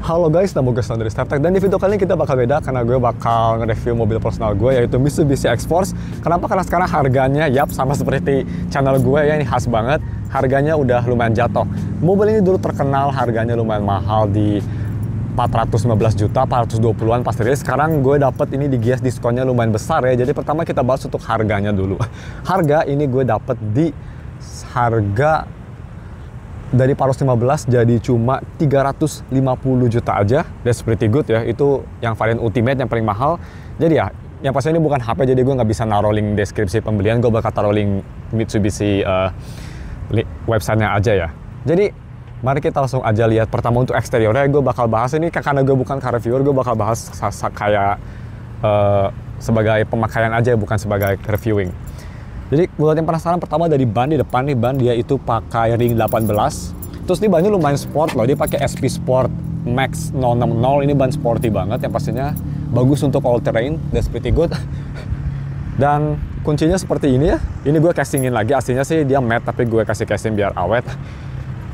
Halo guys, nama gue Stan dari StarTech, dan di video kali ini kita bakal beda karena gue bakal nge-review mobil personal gue, yaitu Mitsubishi X-Force. Kenapa? Karena sekarang harganya, yap, sama seperti channel gue ya, ini khas banget. Harganya udah lumayan jatuh. Mobil ini dulu terkenal harganya lumayan mahal di 415 juta, 420-an pas rilis. Sekarang gue dapet ini di Gias diskonnya lumayan besar ya. Jadi pertama kita bahas untuk harganya dulu. Harga ini gue dapet di harga dari 415 jadi cuma 350 juta aja. That's pretty good ya. Itu yang varian ultimate yang paling mahal. Jadi ya, yang pasti ini bukan HP, jadi gue nggak bisa naruh link deskripsi pembelian. Gue bakal taruh link Mitsubishi websitenya aja ya. Jadi mari kita langsung aja lihat. Pertama untuk eksteriornya gue bakal bahas ini karena gue bukan car reviewer, gue bakal bahas kayak sebagai pemakaian aja, bukan sebagai reviewing. Jadi buat yang penasaran, pertama dari ban, di depan nih ban dia itu pakai ring 18. Terus ini bannya lumayan sport loh, dia pakai SP Sport Max 060. Ini ban sporty banget yang pastinya bagus untuk all terrain, that's pretty good. Dan kuncinya seperti ini ya. Ini gue casingin lagi, aslinya sih dia matte tapi gue kasih casing biar awet.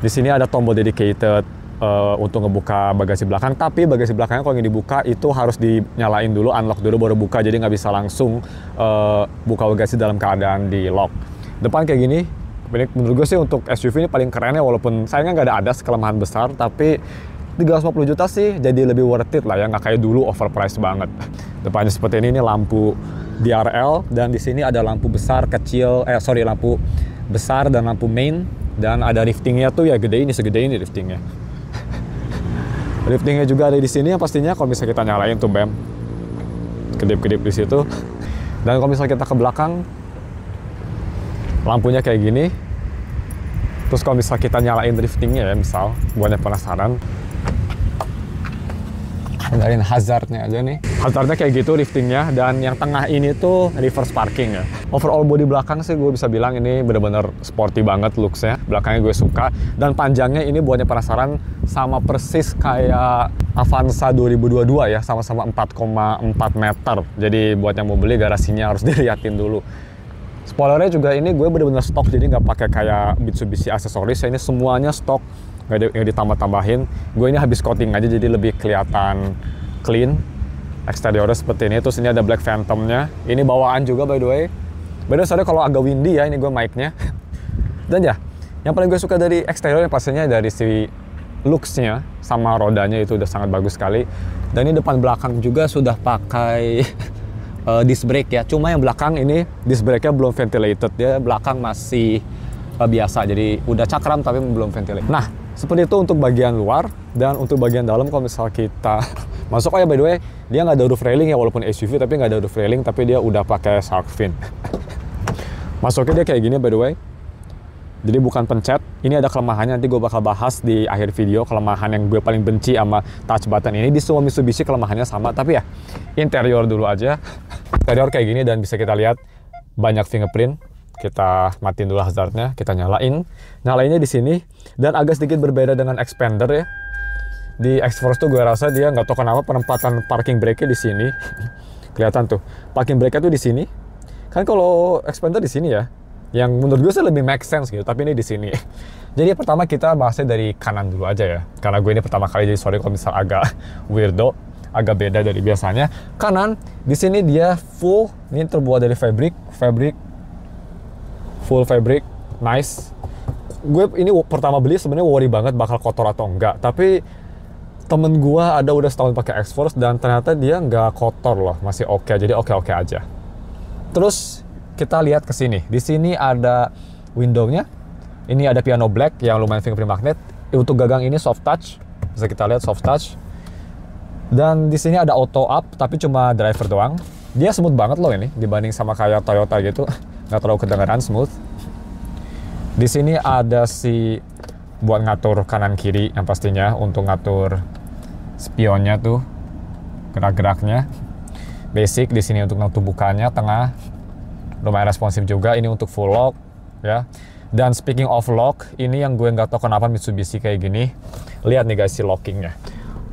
Di sini ada tombol dedicated untuk ngebuka bagasi belakang, tapi bagasi belakangnya kalau ingin dibuka itu harus dinyalain dulu, unlock dulu baru buka, jadi nggak bisa langsung buka bagasi dalam keadaan di lock. Depan kayak gini, menurut gue sih untuk SUV ini paling keren ya, walaupun sayangnya nggak ada kelemahan besar, tapi 350 juta sih jadi lebih worth it lah ya, nggak kayak dulu overpriced banget. Depannya seperti ini lampu DRL, dan di sini ada lampu besar, kecil, lampu besar dan lampu main, dan ada liftingnya tuh ya gede ini, segede ini liftingnya. Liftingnya juga ada di sini yang pastinya kalau misalnya kita nyalain tuh BEM kedip-kedip di situ. Dan kalau misalnya kita ke belakang, lampunya kayak gini. Terus kalau misalnya kita nyalain driftingnya ya, misal buat yang penasaran, hindarin hazardnya aja nih. Hazardnya kayak gitu liftingnya, dan yang tengah ini tuh reverse parking ya. Overall bodi belakang sih gue bisa bilang ini bener-bener sporty banget looksnya. Belakangnya gue suka, dan panjangnya ini buat yang penasaran sama persis kayak Avanza 2022 ya, sama-sama 4,4 meter. Jadi buat yang mau beli garasinya harus diliatin dulu. Spoilernya juga ini gue bener-bener stok, jadi nggak pakai kayak Mitsubishi aksesoris. Ini semuanya stok, nggak ditambah-tambahin. Gue ini habis coating aja jadi lebih kelihatan clean. Eksteriornya seperti ini. Terus ini ada Black Phantom-nya. Ini bawaan juga by the way. By the way, sorry kalau agak windy ya, ini gue mic-nya. Dan ya, yang paling gue suka dari eksteriornya pastinya dari si looks-nya sama rodanya itu udah sangat bagus sekali. Dan ini depan belakang juga sudah pakai disc brake ya. Cuma yang belakang ini disc brake-nya belum ventilated. Dia belakang masih biasa, jadi udah cakram tapi belum ventilated. Nah, seperti itu untuk bagian luar. Dan untuk bagian dalam kalau misal kita masuk, oh ya by the way, dia nggak ada roof railing ya, walaupun SUV tapi nggak ada roof railing, tapi dia udah pakai shark fin. Masuknya dia kayak gini by the way, jadi bukan pencet. Ini ada kelemahannya, nanti gue bakal bahas di akhir video kelemahan yang gue paling benci sama touch button ini. Di semua Mitsubishi kelemahannya sama, tapi ya interior dulu aja. Interior kayak gini, dan bisa kita lihat banyak fingerprint. Kita matiin dulu hazardnya, kita nyalainnya di sini. Dan agak sedikit berbeda dengan Xpander ya. Di X-Force tuh gue rasa dia nggak tahu kenapa penempatan parking brake-nya di sini. Kelihatan tuh, parking brake-nya tuh di sini. Kan kalau Xpander di sini ya, yang menurut gue sih lebih make sense gitu, tapi ini di sini. Jadi pertama kita bahasnya dari kanan dulu aja ya, karena gue ini pertama kali, jadi sorry kalau misal agak weirdo, agak beda dari biasanya. Kanan di sini dia full, ini terbuat dari full fabric, nice. Gue ini pertama beli sebenarnya worry banget bakal kotor atau enggak, tapi temen gue ada udah setahun pakai X-Force dan ternyata dia nggak kotor loh, masih oke, jadi oke aja. Terus kita lihat ke sini, di sini ada window-nya, ini ada piano black yang lumayan fingerprint magnet. Untuk gagang ini soft touch, bisa kita lihat soft touch. Dan di sini ada auto up, tapi cuma driver doang. Dia smooth banget loh ini, dibanding sama kayak Toyota gitu, nggak terlalu kedengaran, smooth. Di sini ada si buat ngatur kanan kiri yang pastinya untuk ngatur spionnya tuh, gerak-geraknya. Basic di sini untuk ngatur bukanya, tengah lumayan responsif juga. Ini untuk full lock ya. Dan speaking of lock, ini yang gue nggak tahu kenapa Mitsubishi kayak gini. Lihat nih guys si lockingnya.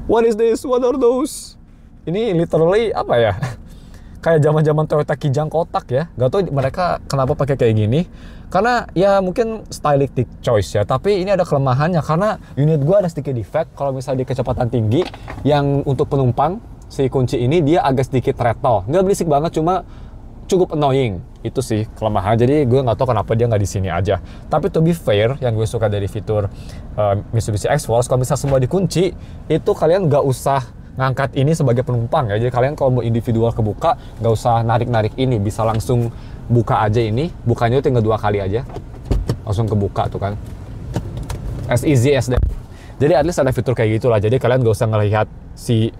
What is this? What are those? Ini literally apa ya? kayak zaman-zaman Toyota Kijang kotak ya. Gak tau mereka kenapa pakai kayak gini. Karena ya mungkin stylistic choice ya. Tapi ini ada kelemahannya karena unit gue ada sedikit defect. Kalau misalnya di kecepatan tinggi, yang untuk penumpang si kunci ini dia agak sedikit rattle. Nggak berisik banget, cuma cukup annoying. Itu sih kelemahan. Jadi gue nggak tahu kenapa dia nggak di sini aja. Tapi to be fair, yang gue suka dari fitur Mitsubishi X-Force, kalau misalnya semua dikunci, itu kalian nggak usah ngangkat ini sebagai penumpang ya. Jadi kalian kalau mau individual kebuka, nggak usah narik-narik ini, bisa langsung buka aja ini. Bukanya itu tinggal 2 kali aja, langsung kebuka tuh kan. As easy as that. Jadi at least ada fitur kayak gitulah. Jadi kalian nggak usah ngelihat si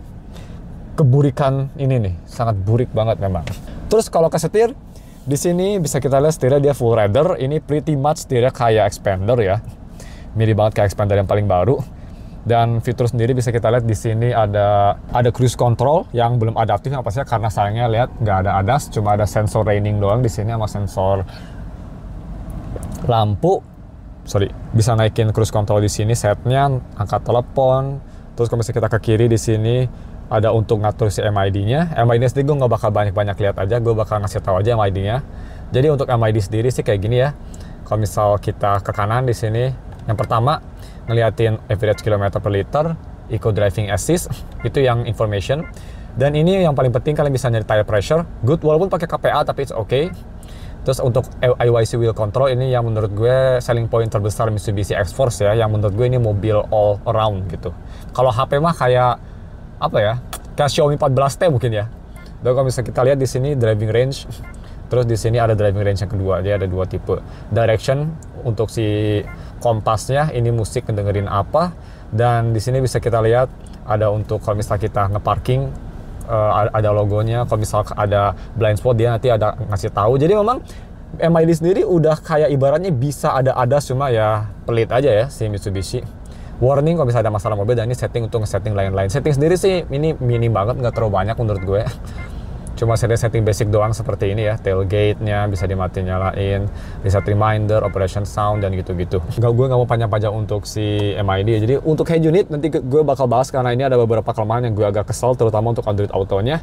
keburikan ini nih, sangat burik banget memang. Terus kalau ke setir, di sini bisa kita lihat setirnya dia full leather. Ini pretty much setirnya kayak Expander ya, mirip banget kayak Expander yang paling baru. Dan fitur sendiri bisa kita lihat di sini ada cruise control yang belum adaptif, yang pastinya karena sayangnya lihat nggak ada ADAS, cuma ada sensor raining doang di sini sama sensor lampu. Bisa naikin cruise control di sini setnya, angkat telepon. Terus kalau misalnya kita ke kiri di sini ada untuk ngatur si MID-nya. MID sendiri gue nggak bakal banyak lihat aja, gue bakal ngasih tahu aja MID-nya. Jadi untuk MID sendiri sih kayak gini ya. Kalau misal kita ke kanan di sini, yang pertama ngeliatin average kilometer per liter, eco driving assist, itu yang information. Dan ini yang paling penting, kalian bisa nyari tire pressure, good, walaupun pakai KPA tapi it's okay. Terus untuk IYC wheel control, ini yang menurut gue selling point terbesar Mitsubishi X-Force ya, yang menurut gue ini mobil all around gitu. Kalau HP mah kayak apa ya, kayak Xiaomi 14T mungkin ya. Dan kalau misalnya kita lihat di sini driving range, terus di sini ada driving range yang kedua, dia ada 2 tipe. Direction untuk si kompasnya, ini musik ngedengerin apa, dan di sini bisa kita lihat ada untuk kalau misalnya kita ngeparking, ada logonya. Kalau misalnya ada blind spot, dia nanti ada ngasih tahu. Jadi memang MID sendiri udah kayak ibaratnya bisa ada cuma ya pelit aja ya si Mitsubishi. Warning kalau misalnya ada masalah mobil, dan ini setting untuk nge-setting lain-lain. Setting sendiri sih ini minim banget, nggak terlalu banyak menurut gue. Cuma setting basic doang seperti ini ya, tailgate-nya bisa dimatiin nyalain, reset reminder, operation sound, dan gitu-gitu. Gue nggak mau panjang-panjang untuk si MID. Jadi untuk head unit nanti gue bakal bahas karena ini ada beberapa kelemahan yang gue agak kesel, terutama untuk Android Auto-nya.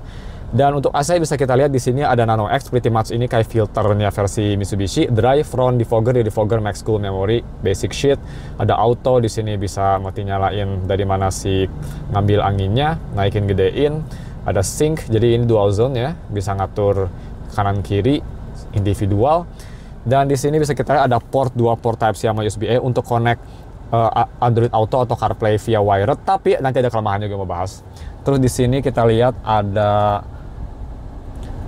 Dan untuk AC bisa kita lihat di sini ada Nano X, pretty much ini kayak filternya versi Mitsubishi. Drive, front defogger, defogger, max cool memory, basic sheet. Ada auto di sini bisa mati nyalain dari mana si ngambil anginnya, naikin gedein. Ada sync, jadi ini dual zone ya, bisa ngatur kanan kiri individual. Dan di sini bisa kita lihat ada port 2 port Type-C sama USB-A untuk connect Android Auto atau CarPlay via wired, tapi nanti ada kelemahannya gue mau bahas. Terus di sini kita lihat ada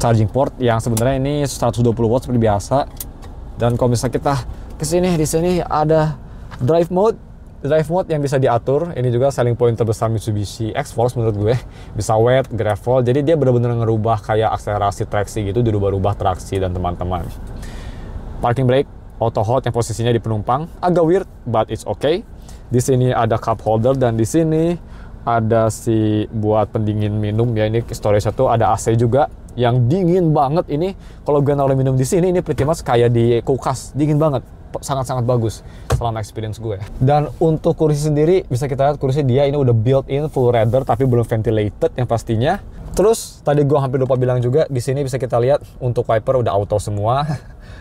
charging port yang sebenarnya ini 120 watt seperti biasa. Dan kalau misalnya kita ke sini, di sini ada drive mode yang bisa diatur. Ini juga selling point terbesar Mitsubishi X-Force menurut gue. Bisa wet, gravel, jadi dia benar-benar ngerubah kayak akselerasi traksi gitu, dirubah-rubah traksi dan teman-teman. Parking brake, auto hold yang posisinya di penumpang, agak weird, but it's okay. Di sini ada cup holder, dan di sini ada si buat pendingin minum ya, ini storage satu, ada AC juga yang dingin banget ini. Kalau gue naruh minum di sini, ini pretty much kayak di kulkas, dingin banget. Sangat-sangat bagus selama experience gue. Dan untuk kursi sendiri bisa kita lihat kursi dia ini udah built-in full leather tapi belum ventilated yang pastinya. Terus tadi gue hampir lupa bilang juga, di sini bisa kita lihat untuk wiper udah auto semua.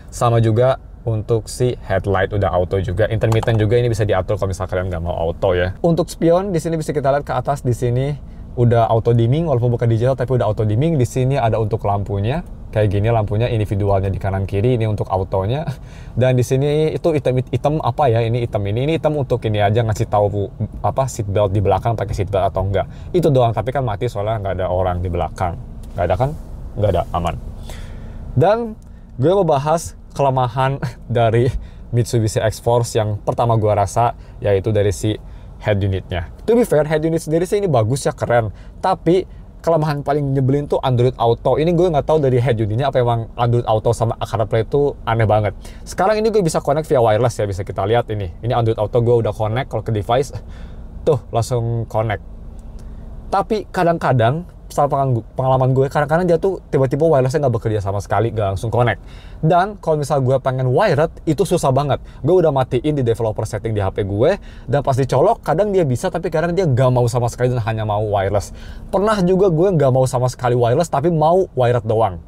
Sama juga untuk si headlight udah auto juga. Intermittent juga ini bisa diatur kalau misalnya kalian nggak mau auto ya. Untuk spion di sini bisa kita lihat ke atas, di sini udah auto dimming walaupun bukan digital tapi udah auto dimming. Di sini ada untuk lampunya. Kayak gini lampunya individualnya di kanan kiri, ini untuk autonya. Dan di sini itu hitam apa ya, ini hitam untuk ini aja ngasih tahu apa seat belt di belakang pakai seat belt atau enggak. Itu doang, tapi kan mati soalnya nggak ada orang di belakang. Nggak ada kan? Nggak ada, aman. Dan gue mau bahas kelemahan dari Mitsubishi X-Force yang pertama gue rasa, yaitu dari si head unitnya. To be fair, head unit sendiri sih ini bagus ya, keren. Tapi kelemahan paling nyebelin tuh Android Auto. Ini gue nggak tahu dari head unitnya apa emang Android Auto sama CarPlay itu aneh banget. Sekarang ini gue bisa connect via wireless ya, bisa kita lihat ini. Ini Android Auto gue udah connect, kalau ke device tuh langsung connect. Tapi kadang-kadang pengalaman gue, kadang-kadang dia tuh tiba-tiba wirelessnya nggak bekerja sama sekali, nggak langsung connect. Dan kalau misal gue pengen wired, itu susah banget. Gue udah matiin di developer setting di HP gue, dan pas dicolok, kadang dia bisa, tapi kadang dia nggak mau sama sekali dan hanya mau wireless. Pernah juga gue nggak mau sama sekali wireless, tapi mau wired doang.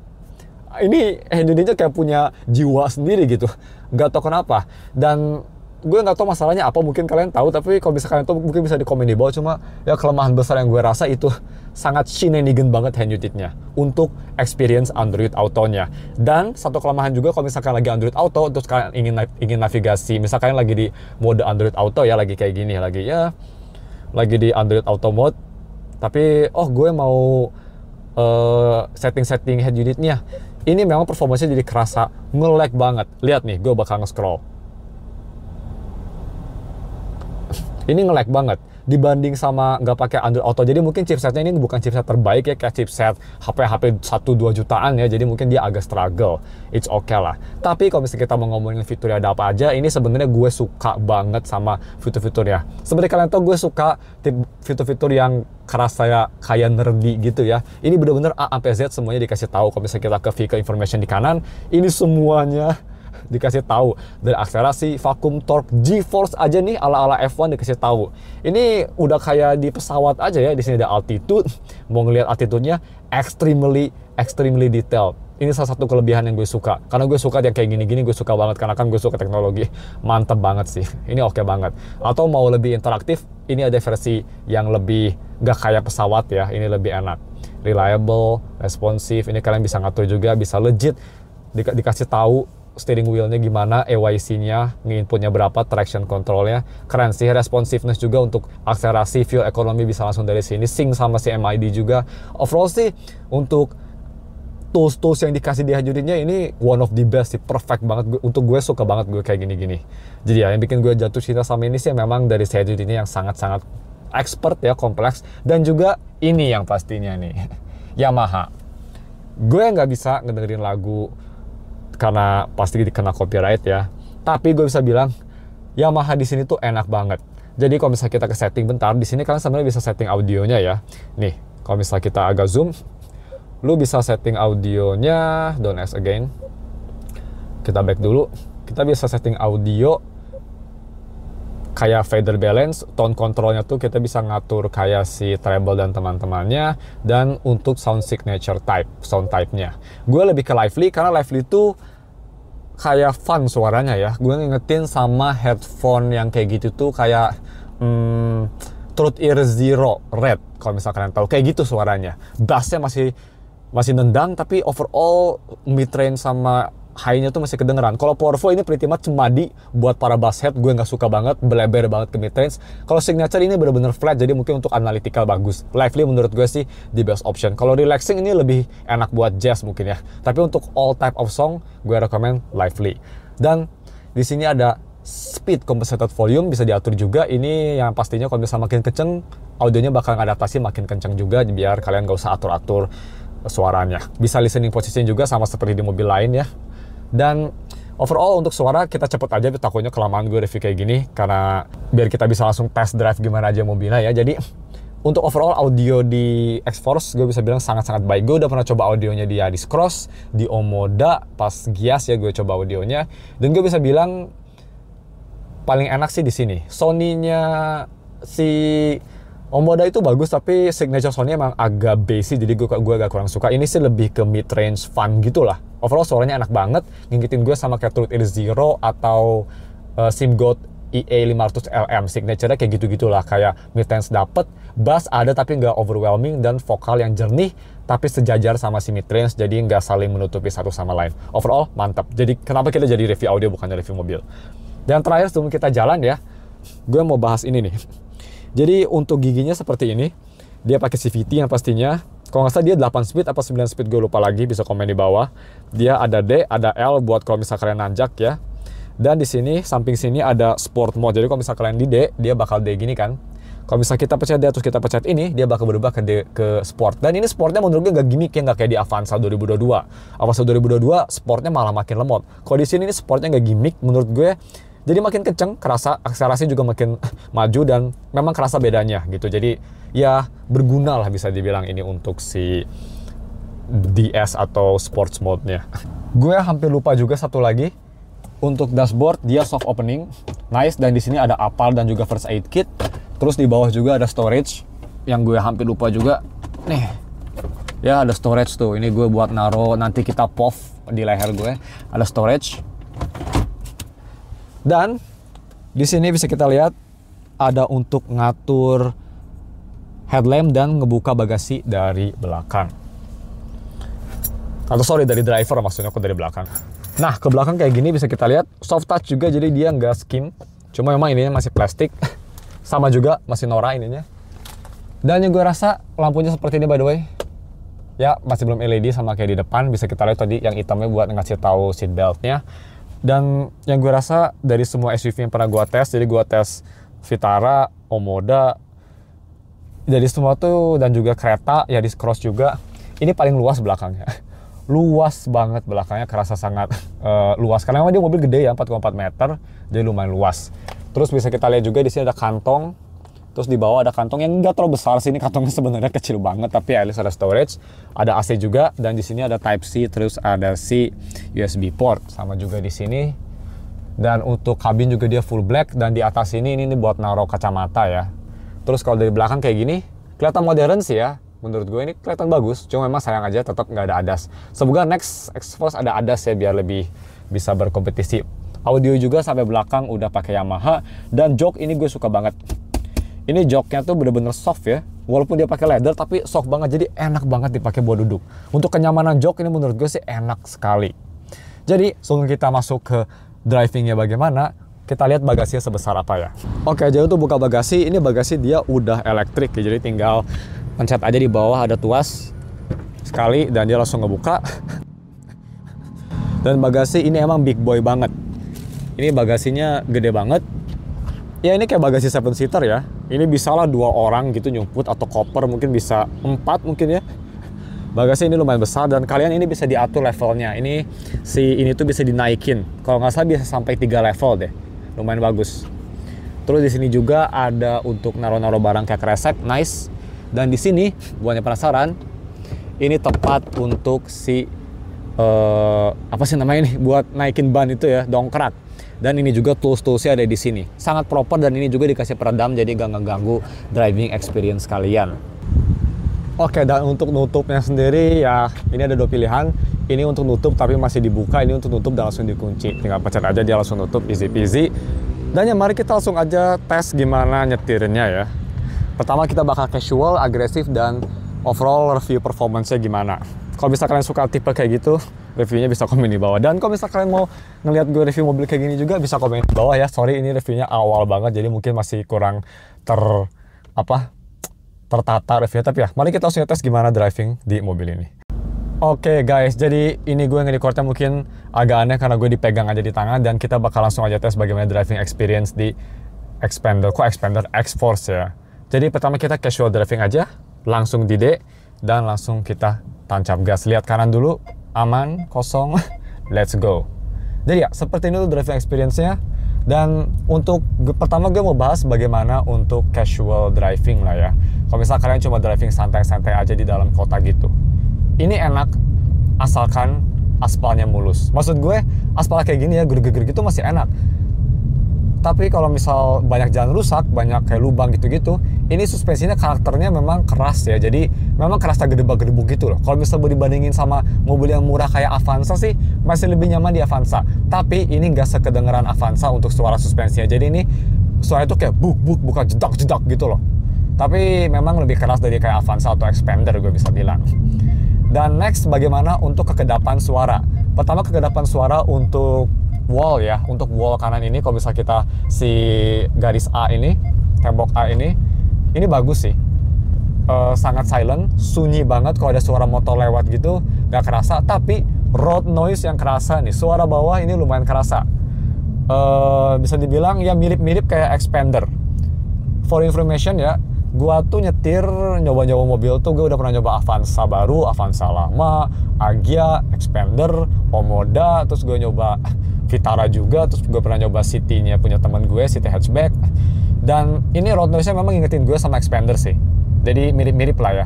Ini Indonesia kayak punya jiwa sendiri gitu, nggak tahu kenapa. Dan gue nggak tahu masalahnya apa, mungkin kalian tahu, tapi kalau bisa kalian tahu mungkin bisa di komen di bawah. Cuma ya kelemahan besar yang gue rasa itu sangat shenanigan banget hand unitnya untuk experience Android Auto-nya. Dan satu kelemahan juga kalau misalkan lagi Android Auto terus kalian ingin navigasi, misalkan lagi di mode Android Auto ya, lagi kayak gini, lagi di Android Auto mode, tapi gue mau setting hand unitnya, ini memang performanya jadi kerasa nge-lag banget. Lihat nih, gue bakal nge-scroll. Ini nge-lag banget dibanding sama nggak pakai Android Auto. Jadi mungkin chipsetnya ini bukan chipset terbaik ya, kayak chipset HP 1-2 jutaan ya. Jadi mungkin dia agak struggle. It's okay lah. Tapi kalau misalnya kita mau ngomongin fiturnya ada apa aja, ini sebenarnya gue suka banget sama fitur-fiturnya. Seperti kalian tahu, gue suka fitur-fitur yang kerasa kayak nerdy gitu ya. Ini bener-bener A sampai Z semuanya dikasih tahu. Kalau misalnya kita ke vehicle information di kanan, ini semuanya dikasih tahu, dari akselerasi, vakum, torque, G-force aja nih ala-ala F1 dikasih tahu. Ini udah kayak di pesawat aja ya. Di sini ada altitude, mau ngelihat altitude-nya extremely detailed. Ini salah satu kelebihan yang gue suka. Karena gue suka yang kayak gini-gini, gue suka banget karena kan gue suka teknologi. Mantep banget sih. Ini oke banget. Atau mau lebih interaktif, ini ada versi yang lebih gak kayak pesawat ya. Ini lebih enak. Reliable, responsif. Ini kalian bisa ngatur juga, bisa legit dikasih tahu steering wheel-nya gimana, EYC-nya, nge-inputnya berapa, traction control-nya. Keren sih, responsiveness juga untuk akselerasi, fuel economy bisa langsung dari sini, sync sama si MID juga. Overall sih, untuk tools-tools yang dikasih di hand unitnya ini one of the best sih, perfect banget. Untuk gue suka banget gue kayak gini-gini. Jadi ya, yang bikin gue jatuh cinta sama ini sih memang dari hand unit ini yang sangat-sangat expert ya, kompleks. Dan juga ini yang pastinya nih, Yamaha. Gue nggak bisa ngedengerin lagu karena pasti dikena copyright ya. Tapi gue bisa bilang Yamaha di sini tuh enak banget. Jadi kalau misalnya kita ke setting bentar, di sini kalian sebenarnya bisa setting audionya ya. Nih, kalau misalnya kita agak zoom, lu bisa setting audionya. Don't ask again. Kita back dulu. Kita bisa setting audio kayak fader balance, tone controlnya tuh kita bisa ngatur kayak si treble dan teman-temannya. Dan untuk sound signature sound type-nya, gue lebih ke lively karena lively tuh kayak fun suaranya ya. Gue ngingetin sama headphone yang kayak gitu tuh kayak Truth Ear Zero Red, kalau misalkan kalian tahu, kayak gitu suaranya. Bassnya masih nendang, tapi overall mid range sama high-nya tuh masih kedengeran. Kalau powerful ini pretty much cemadi buat para bass head, gue nggak suka banget, beleber banget ke mid range. Kalau signature ini bener-bener flat, jadi mungkin untuk analytical bagus. Lively menurut gue sih the best option. Kalau relaxing ini lebih enak buat jazz mungkin ya. Tapi untuk all type of song, gue recommend lively. Dan di sini ada speed compensated volume, bisa diatur juga. Ini yang pastinya kalau misalnya makin kenceng, audionya bakal ngadaptasi makin kenceng juga, biar kalian nggak usah atur-atur suaranya. Bisa listening position juga sama seperti di mobil lain ya. Dan overall untuk suara kita cepet aja, takutnya kelamaan gue review kayak gini karena biar kita bisa langsung test drive gimana aja mobilnya ya. Jadi untuk overall audio di X-Force gue bisa bilang sangat-sangat baik. Gue udah pernah coba audionya di Yaris Cross, di Omoda, pas Gias ya gue coba audionya, dan gue bisa bilang paling enak sih di sini. Sony-nya si Omoda itu bagus, tapi signature Sony emang agak basic, jadi gue agak kurang suka. Ini sih lebih ke mid range fun gitu lah. Overall suaranya enak banget, ngingetin gue sama kayak Truth Ear Zero atau SimGold EA500LM. Signature-nya kayak gitu-gitulah, kayak mid range dapet, bass ada tapi nggak overwhelming, dan vokal yang jernih tapi sejajar sama si mid range, jadi nggak saling menutupi satu sama lain. Overall mantap. Jadi kenapa kita jadi review audio bukannya review mobil? Dan terakhir sebelum kita jalan ya, gue mau bahas ini nih. Jadi untuk giginya seperti ini, dia pakai CVT yang pastinya, kalau nggak salah dia 8 speed apa 9 speed, gue lupa lagi, bisa komen di bawah. Dia ada D, ada L buat kalau misal kalian nanjak ya. Dan di sini, samping sini ada sport mode, jadi kalau misal kalian di D, dia bakal D gini kan. Kalau misal kita pencet D terus kita pencet ini, dia bakal berubah ke sport. Dan ini sportnya menurut gue nggak gimmick ya, nggak kayak di Avanza 2022. Avanza 2022 sportnya malah makin lemot. Kalau di sini ini sportnya nggak gimmick, menurut gue Jadi makin kenceng, kerasa akselerasi juga makin maju dan memang kerasa bedanya gitu. Jadi ya berguna lah bisa dibilang ini untuk si DS atau sports mode-nya. Gue hampir lupa juga satu lagi. Untuk dashboard dia soft opening, nice, dan di sini ada APAL dan juga first aid kit. Terus di bawah juga ada storage yang gue hampir lupa juga. Nih, ya ada storage tuh. Ini gue buat naro nanti kita POV di leher gue. Ada storage. Dan di sini bisa kita lihat ada untuk ngatur headlamp dan ngebuka bagasi dari belakang. Atau sorry, dari driver maksudnya, aku dari belakang. Nah, ke belakang kayak gini bisa kita lihat soft touch juga, jadi dia nggak skin. Cuma memang ininya masih plastik. Sama juga masih Nora ininya. Dan yang gue rasa lampunya seperti ini by the way. Ya, masih belum LED sama kayak di depan. Bisa kita lihat tadi yang hitamnya buat ngasih tahu seat beltnya. Dan yang gue rasa dari semua SUV yang pernah gue tes, jadi gue tes Vitara, Omoda, jadi semua tuh, dan juga kereta, ya di Cross juga, ini paling luas belakangnya. Luas banget belakangnya, kerasa sangat luas. Karena memang dia mobil gede ya, 4,4 meter, jadi lumayan luas. Terus bisa kita lihat juga di sini ada kantong. Terus di bawah ada kantong yang nggak terlalu besar sih, ini kantongnya sebenarnya kecil banget, tapi at least ada storage, ada AC juga, dan di sini ada Type C, terus ada si USB port, sama juga di sini. Dan untuk kabin juga dia full black, dan di atas ini buat naruh kacamata ya. Terus kalau dari belakang kayak gini, kelihatan modern sih ya. Menurut gue ini kelihatan bagus, cuma memang sayang aja tetap nggak ada ADAS. Semoga next X-Force ada ADAS ya, biar lebih bisa berkompetisi. Audio juga sampai belakang udah pakai Yamaha, dan jok ini gue suka banget. Ini joknya tuh bener-bener soft ya, walaupun dia pakai leather tapi soft banget, jadi enak banget dipakai buat duduk. Untuk kenyamanan jok ini menurut gue sih enak sekali. Jadi sebelum kita masuk ke drivingnya bagaimana, kita lihat bagasinya sebesar apa ya. Oke, jadi untuk buka bagasi, ini bagasi dia udah elektrik ya, jadi tinggal pencet aja di bawah ada tuas sekali dan dia langsung ngebuka. Dan bagasi ini emang big boy banget. Ini bagasinya gede banget. Ya ini kayak bagasi 7-seater ya. Ini bisalah 2 orang gitu nyumput, atau koper mungkin bisa 4 mungkin ya. Bagasi ini lumayan besar, dan kalian ini bisa diatur levelnya. Ini tuh bisa dinaikin. Kalau nggak salah bisa sampai 3 level deh. Lumayan bagus. Terus di sini juga ada untuk naro-naro barang kayak kresek, nice. Dan di sini buat yang penasaran, ini tempat untuk si apa sih namanya ini, buat naikin ban itu ya, dongkrak. Dan ini juga tools-toolsnya ada di sini. Sangat proper, dan ini juga dikasih peredam jadi gak ngeganggu driving experience kalian. Oke, dan untuk nutupnya sendiri ya ini ada 2 pilihan. Ini untuk nutup tapi masih dibuka, ini untuk nutup dan langsung dikunci. Tinggal pencet aja dia langsung nutup, easy peasy. Dan ya mari kita langsung aja tes gimana nyetirnya ya. Pertama kita bakal casual, agresif, dan overall review performance-nya gimana. Kalau misalkan kalian suka tipe kayak gitu, reviewnya bisa komen di bawah. Dan kalau misalkan kalian mau ngeliat gue review mobil kayak gini juga, bisa komen di bawah ya. Sorry, ini reviewnya awal banget, jadi mungkin masih kurang tertata reviewnya. Tapi ya, mari kita langsung tes gimana driving di mobil ini. Oke guys, jadi ini gue nge-recordnya mungkin agak aneh karena gue dipegang aja di tangan, dan kita bakal langsung aja tes bagaimana driving experience di X-Force ya. Jadi pertama kita casual driving aja, langsung di D, dan langsung kita tancap gas. Lihat kanan dulu, aman, kosong, let's go. Jadi ya, seperti ini tuh driving experience-nya. Dan untuk pertama gue mau bahas bagaimana untuk casual driving lah ya. Kalau misalnya kalian cuma driving santai-santai aja di dalam kota gitu, ini enak asalkan aspalnya mulus. Maksud gue, aspal kayak gini ya, gerger gitu masih enak. Tapi kalau misal banyak jalan rusak, banyak kayak lubang gitu-gitu, ini suspensinya karakternya memang keras ya. Jadi memang kerasa gedebak-gedebuk gitu loh. Kalau misal dibandingin sama mobil yang murah kayak Avanza sih, masih lebih nyaman di Avanza. Tapi ini nggak sekedengeran Avanza untuk suara suspensinya. Jadi ini suara itu kayak buk-buk, bukan jedak-jedak gitu loh. Tapi memang lebih keras dari kayak Avanza atau Expander gue bisa bilang. Dan next, bagaimana untuk kekedapan suara. Pertama, kekedapan suara untuk wall ya, untuk wall kanan ini, kalau bisa kita si garis A ini, tembok A ini bagus sih. Sangat silent, sunyi banget. Kalau ada suara motor lewat gitu nggak kerasa, tapi road noise yang kerasa nih, suara bawah ini lumayan kerasa. Bisa dibilang ya mirip-mirip kayak Expander. For information ya, gua tuh nyetir nyoba-nyoba mobil tuh, gue udah pernah nyoba Avanza baru, Avanza lama, Agya, Expander, Omoda, terus gue nyoba Vitara juga, terus gue pernah nyoba City-nya punya teman gue, City hatchback. Dan ini road noise-nya memang ngingetin gue sama Xpander sih. Jadi mirip-mirip lah ya.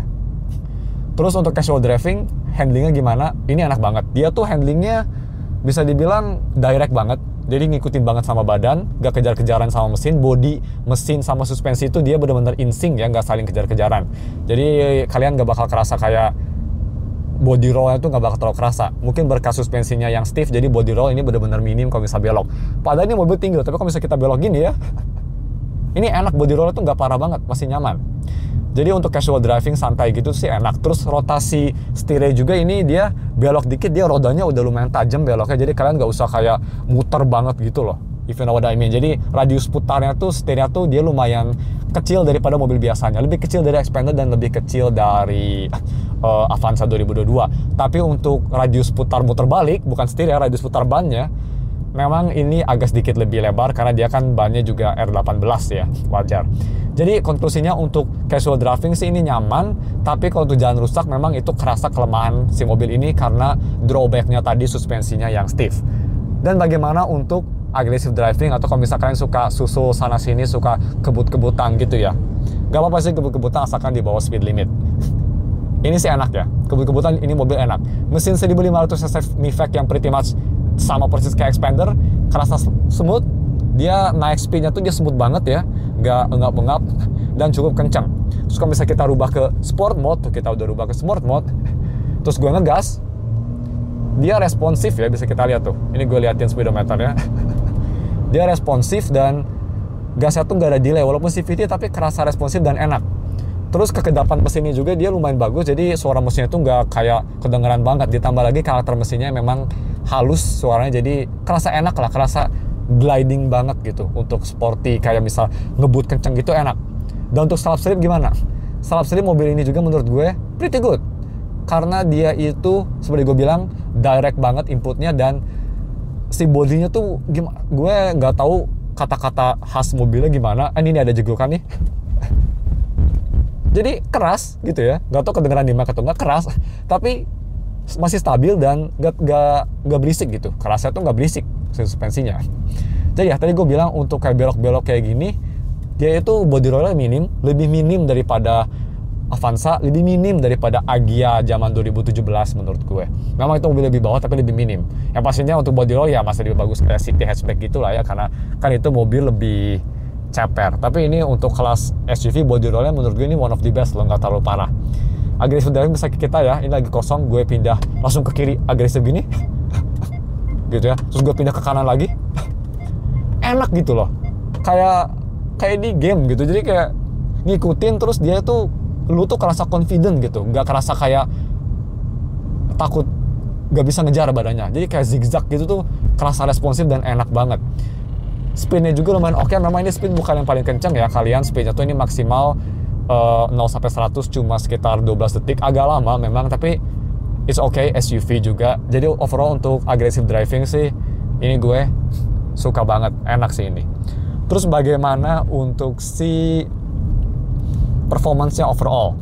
Terus untuk casual driving, handlingnya gimana? Ini enak banget. Dia tuh handlingnya bisa dibilang direct banget. Jadi ngikutin banget sama badan, gak kejar-kejaran sama mesin. Body, mesin sama suspensi itu dia bener-bener in-sync ya, gak saling kejar-kejaran. Jadi kalian gak bakal kerasa kayak body roll-nya tuh gak bakal terlalu kerasa. Mungkin berkat suspensinya yang stiff, jadi body roll ini bener-bener minim kalau bisa belok. Padahal ini mobil tinggi, tapi kalau bisa kita belok gini ya, ini enak, body roll-nya tuh gak parah banget, masih nyaman. Jadi untuk casual driving santai gitu sih enak. Terus rotasi setirnya juga ini dia belok dikit, dia rodanya udah lumayan tajam beloknya. Jadi kalian nggak usah kayak muter banget gitu loh. If you know what I mean. Jadi radius putarnya tuh, setirnya tuh dia lumayan kecil daripada mobil biasanya. Lebih kecil dari Xpander dan lebih kecil dari Avanza 2022. Tapi untuk radius putar muter balik, bukan setir ya, radius putar bannya, memang ini agak sedikit lebih lebar karena dia kan bannya juga R18 ya, wajar. Jadi konklusinya untuk casual driving sih ini nyaman, tapi kalau untuk jalan rusak memang itu kerasa kelemahan si mobil ini karena drawback-nya tadi suspensinya yang stiff. Dan bagaimana untuk aggressive driving atau kalau misalkan kalian suka susul sana sini, suka kebut-kebutan gitu ya. Gak apa-apa sih kebut-kebutan asalkan di bawah speed limit. Ini sih enak ya, kebut-kebutan ini mobil enak. Mesin 1500 cc MIVEC yang pretty much sama persis kayak Xpander, kerasa smooth. Dia naik speednya tuh dia smooth banget ya, nggak engap-engap dan cukup kencang. Terus kalau misalnya kita rubah ke sport mode, tuh kita udah rubah ke sport mode, terus gue ngegas, dia responsif ya, bisa kita lihat tuh. Ini gue liatin speedometernya. Dia responsif dan gasnya tuh nggak ada delay, walaupun CVT tapi kerasa responsif dan enak. Terus kekedapan mesinnya juga dia lumayan bagus, jadi suara mesinnya tuh nggak kayak kedengeran banget. Ditambah lagi karakter mesinnya memang halus suaranya, jadi kerasa enak lah, kerasa gliding banget gitu. Untuk sporty kayak misal ngebut kenceng gitu enak. Dan untuk salap slip gimana? Salap slip mobil ini juga menurut gue pretty good, karena dia itu seperti gue bilang direct banget inputnya, dan si bodinya tuh gimana, gue nggak tahu kata-kata khas mobilnya gimana. Ini ada jegukan nih. Jadi keras gitu ya, nggak tahu kedengeran di mic atau nggak, keras tapi masih stabil dan nggak berisik gitu. Kerasnya tuh nggak berisik suspensinya. Jadi ya tadi gue bilang untuk kayak belok-belok kayak gini, dia itu body rollnya minim, lebih minim daripada Avanza, lebih minim daripada Agya zaman 2017 menurut gue. Memang itu mobil lebih bawah tapi lebih minim. Yang pastinya untuk body roll ya masih lebih bagus kayak City hatchback gitu lah ya, karena kan itu mobil lebih ceper. Tapi ini untuk kelas SUV body rollnya menurut gue ini one of the best loh, nggak terlalu parah. Agresif driving bisa ke kita ya, ini lagi kosong, gue pindah langsung ke kiri agresif gini gitu ya, terus gue pindah ke kanan lagi, enak gitu loh, kayak di game gitu. Jadi kayak ngikutin, terus dia tuh lu tuh kerasa confident gitu, nggak kerasa kayak takut nggak bisa ngejar badannya. Jadi kayak zigzag gitu tuh, kerasa responsif dan enak banget. Speednya juga lumayan oke. Memang ini speed bukan yang paling kencang ya kalian, speednya tuh ini maksimal 0-100 cuma sekitar 12 detik, agak lama memang, tapi it's okay, SUV juga. Jadi overall untuk aggressive driving sih ini gue suka banget, enak sih ini. Terus bagaimana untuk si performance-nya overall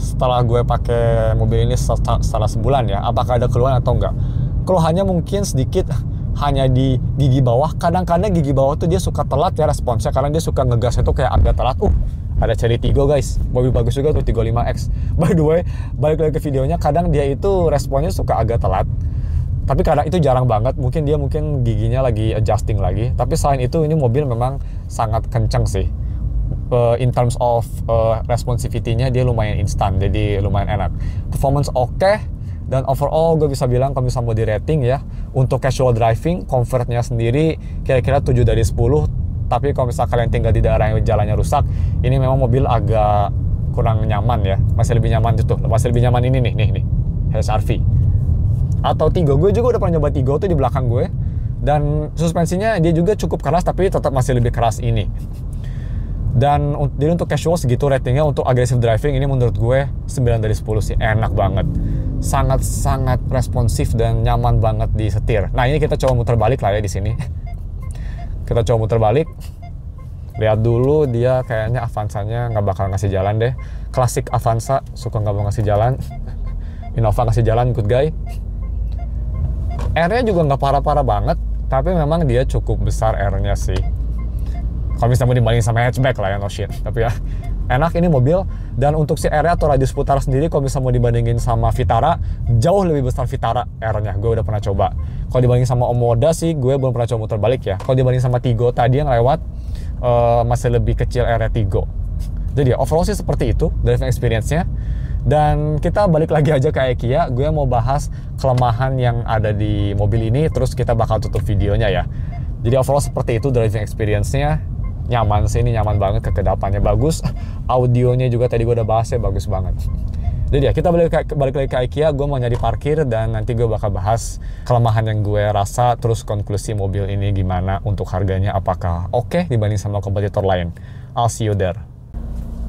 setelah gue pakai mobil ini setelah sebulan ya, apakah ada keluhan atau enggak? Keluhannya mungkin sedikit hanya di gigi bawah. Kadang-kadang gigi bawah tuh dia suka telat ya responsnya, karena dia suka ngegasnya tuh kayak agak telat. Ada Chery Tiggo guys, mobil bagus juga tuh 35X. By the way, balik lagi ke videonya, kadang dia itu responnya suka agak telat. Tapi kadang itu jarang banget, mungkin giginya lagi adjusting lagi. Tapi selain itu ini mobil memang sangat kencang sih. In terms of responsivity-nya dia lumayan instan, jadi lumayan enak. Performance oke, dan overall gue bisa bilang kalau misalnya mau di rating ya, untuk casual driving, comfortnya sendiri kira-kira 7 dari 10. Tapi kalau misalnya kalian tinggal di daerah yang jalannya rusak, ini memang mobil agak kurang nyaman ya. Masih lebih nyaman itu, masih lebih nyaman ini nih, HR-V. Atau Tiggo, gue juga udah pernah nyoba Tiggo tuh di belakang gue. Dan suspensinya dia juga cukup keras, tapi tetap masih lebih keras ini. Dan jadi untuk casual segitu ratingnya. Untuk aggressive driving ini menurut gue 9 dari 10 sih, enak banget. Sangat-sangat responsif dan nyaman banget di setir. Nah ini kita coba muter balik lah ya di sini. Kita coba muter balik, lihat dulu dia kayaknya Avanza-nya nggak bakal ngasih jalan deh. Klasik Avanza suka nggak mau ngasih jalan. Innova ngasih jalan, good guy. R-nya juga nggak parah-parah banget, Tapi memang dia cukup besar R-nya sih. Kalau misalnya mau dibandingin sama hatchback lah ya, no shit. Tapi ya, enak ini mobil. Dan untuk si R-nya atau radius putar sendiri, kalau misalnya mau dibandingin sama Vitara, jauh lebih besar Vitara R-nya. Gue udah pernah coba. Kalau dibandingin sama Omoda sih, gue belum pernah coba muter balik ya. Kalau dibandingin sama Tigo tadi yang lewat, masih lebih kecil R-nya Tigo. Jadi ya, overall sih seperti itu, driving experience-nya. Dan kita balik lagi aja ke IKEA, gue mau bahas kelemahan yang ada di mobil ini, terus kita bakal tutup videonya ya. Jadi overall seperti itu driving experience-nya. Nyaman sih, ini nyaman banget, kekedapannya bagus, audionya juga tadi gue udah bahas ya, bagus banget. Jadi ya, kita balik lagi ke IKEA, gue mau nyari parkir, dan nanti gue bakal bahas kelemahan yang gue rasa, terus konklusi mobil ini gimana untuk harganya, apakah oke dibanding sama kompetitor lain. I'll see you there.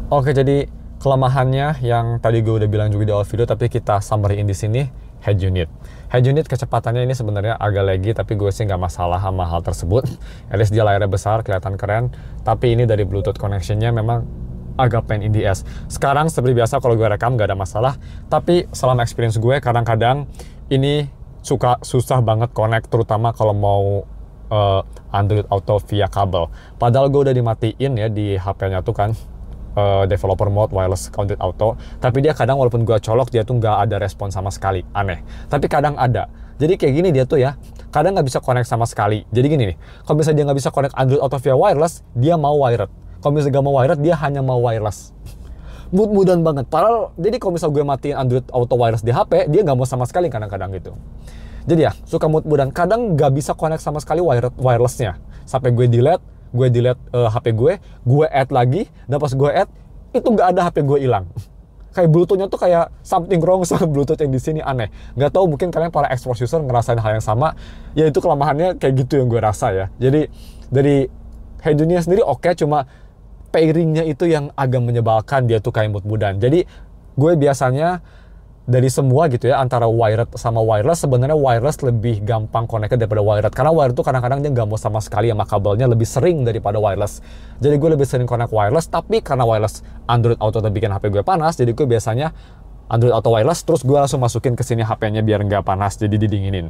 Oke, jadi kelemahannya yang tadi gue udah bilang juga di awal video, tapi kita summary-in di sini, head unit. Head unit kecepatannya ini sebenarnya agak laggy, tapi gue sih nggak masalah sama hal tersebut. At least dia layarnya besar, kelihatan keren. Tapi ini dari Bluetooth connection-nya memang agak pain in the ass. Sekarang seperti biasa kalau gue rekam nggak ada masalah. Tapi selama experience gue kadang-kadang ini susah banget connect, terutama kalau mau Android Auto via kabel. Padahal gue udah dimatiin ya di HP-nya tuh kan. Developer mode wireless Android Auto, tapi dia kadang walaupun gua colok dia tuh nggak ada respon sama sekali, aneh. Tapi kadang ada. Jadi kayak gini dia tuh ya, kadang nggak bisa connect sama sekali. Jadi gini nih, kalau misalnya dia nggak bisa connect Android Auto via wireless, dia mau wired. Kalau misalnya nggak mau wired, dia hanya mau wireless. Mud-mudan banget. Padahal, jadi kalau misalnya gue matiin Android Auto wireless di HP, dia nggak mau sama sekali kadang-kadang gitu. Jadi ya, suka mud-mudan. Kadang nggak bisa connect sama sekali wirelessnya. Sampai gue delete HP gue add lagi, dan pas gue add, itu nggak ada HP gue hilang. Kayak Bluetooth-nya tuh kayak something wrong sama Bluetooth yang di sini, aneh. Nggak tahu, mungkin kalian para expert user ngerasain hal yang sama, ya itu kelemahannya kayak gitu yang gue rasa ya. Jadi dari head unitnya sendiri oke, cuma pairingnya itu yang agak menyebalkan, dia tuh kayak mud-mudan. Jadi gue biasanya dari semua gitu ya, antara wired sama wireless, sebenarnya wireless lebih gampang connected daripada wired. Karena wired tuh kadang-kadang dia nggak mau sama sekali sama kabelnya, lebih sering daripada wireless. Jadi gue lebih sering connect wireless, tapi karena wireless Android Auto bikin HP gue panas, jadi gue biasanya Android Auto wireless, terus gue langsung masukin ke sini HP-nya biar nggak panas, jadi didinginin.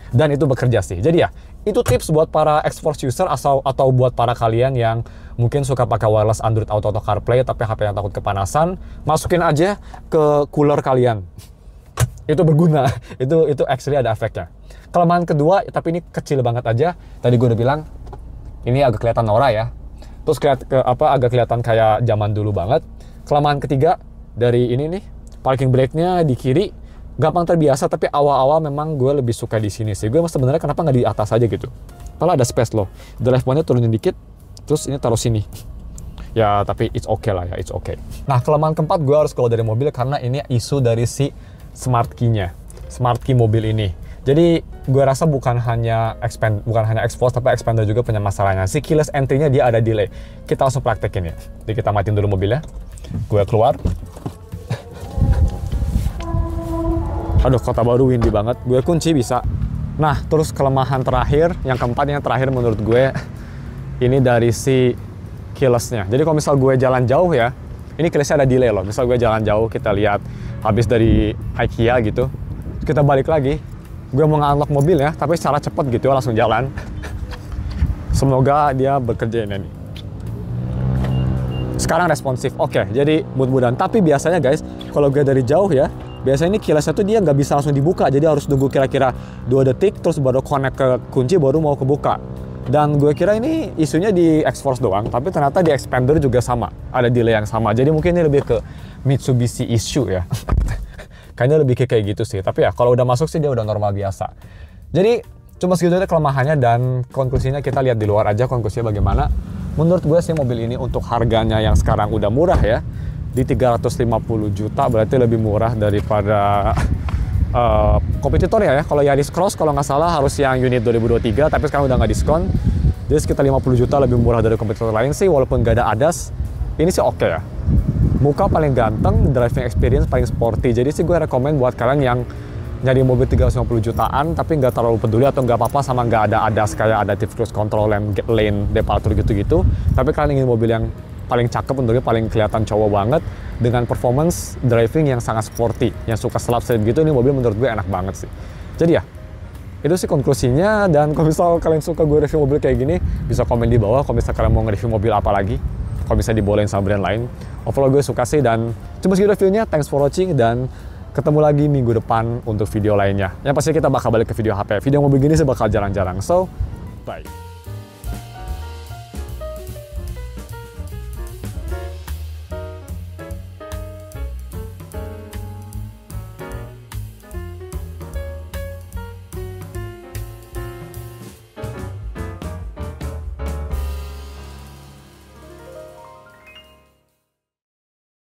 Dan itu bekerja sih. Jadi ya, itu tips buat para X-Force user atau buat para kalian yang mungkin suka pakai wireless Android Auto atau CarPlay tapi HP yang takut kepanasan, masukin aja ke cooler kalian. Itu berguna. Itu actually ada efeknya. Kelemahan kedua, tapi ini kecil banget aja. Tadi gue udah bilang ini agak kelihatan norak ya. Terus agak kelihatan kayak zaman dulu banget. Kelemahan ketiga dari ini nih, parking brake-nya di kiri. Gampang terbiasa, tapi awal-awal memang gue lebih suka di sini sih. Gue sebenarnya kenapa nggak di atas aja gitu? Kalau ada space loh. Drive point-nya turunin dikit, terus ini taruh sini. Ya, tapi it's okay lah ya, it's okay. Nah, kelemahan keempat gue harus keluar dari mobil karena ini isu dari si smart key-nya. Smart key mobil ini. Jadi, gue rasa bukan hanya X-Force, tapi Xpander juga punya masalahnya. Si keyless entry-nya dia ada delay. Kita langsung praktekin ya. Jadi kita matiin dulu mobilnya. Gue keluar. Aduh, kota baru windy banget. Gue kunci bisa. Nah, terus kelemahan terakhir, yang keempat yang terakhir menurut gue, ini dari si keyless-nya. Jadi kalau misal gue jalan jauh ya, ini keyless-nya ada delay loh. Misal gue jalan jauh, kita lihat habis dari IKEA gitu, kita balik lagi, gue mau nge-unlock mobil ya, tapi secara cepet gitu langsung jalan. Semoga dia bekerja ini nih. Sekarang responsif, oke, jadi mudah-mudahan. Tapi biasanya guys, kalau gue dari jauh ya, biasanya ini keyless-nya tuh dia nggak bisa langsung dibuka, jadi harus tunggu kira-kira 2 detik, terus baru connect ke kunci, baru mau kebuka. Dan gue kira ini isunya di X-Force doang, tapi ternyata di Xpander juga sama, ada delay yang sama. Jadi mungkin ini lebih ke Mitsubishi issue ya. Kayaknya lebih kayak gitu sih, tapi ya kalau udah masuk sih dia udah normal biasa. Jadi cuma segitu aja kelemahannya, dan konklusinya kita lihat di luar aja konklusinya bagaimana. Menurut gue sih mobil ini untuk harganya yang sekarang udah murah ya, di 350 juta berarti lebih murah daripada kompetitor ya. Kalau Yaris Cross kalau nggak salah harus yang unit 2023, tapi sekarang udah nggak diskon, jadi sekitar 50 juta lebih murah dari kompetitor lain sih. Walaupun nggak ada ADAS, ini sih oke ya. Muka paling ganteng, driving experience paling sporty. Jadi sih gue rekomend buat kalian yang nyari mobil 350 jutaan tapi nggak terlalu peduli atau nggak apa-apa sama nggak ada ADAS kayak adaptive cruise control, lane departure gitu-gitu, tapi kalian ingin mobil yang paling cakep, untuknya paling kelihatan cowok banget dengan performance driving yang sangat sporty, yang suka slap slip gitu, ini mobil menurut gue enak banget sih. Jadi ya, itu sih konklusinya. Dan kalau misal kalian suka gue review mobil kayak gini, bisa komen di bawah kalau misal kalian mau nge-review mobil apa lagi, kalau bisa dibolehin sama brand lain. Overall gue suka sih, dan cuma segitu reviewnya. Thanks for watching, dan ketemu lagi minggu depan untuk video lainnya. Yang pasti kita bakal balik ke video HP. Video mobil gini sih bakal jarang-jarang. So, bye.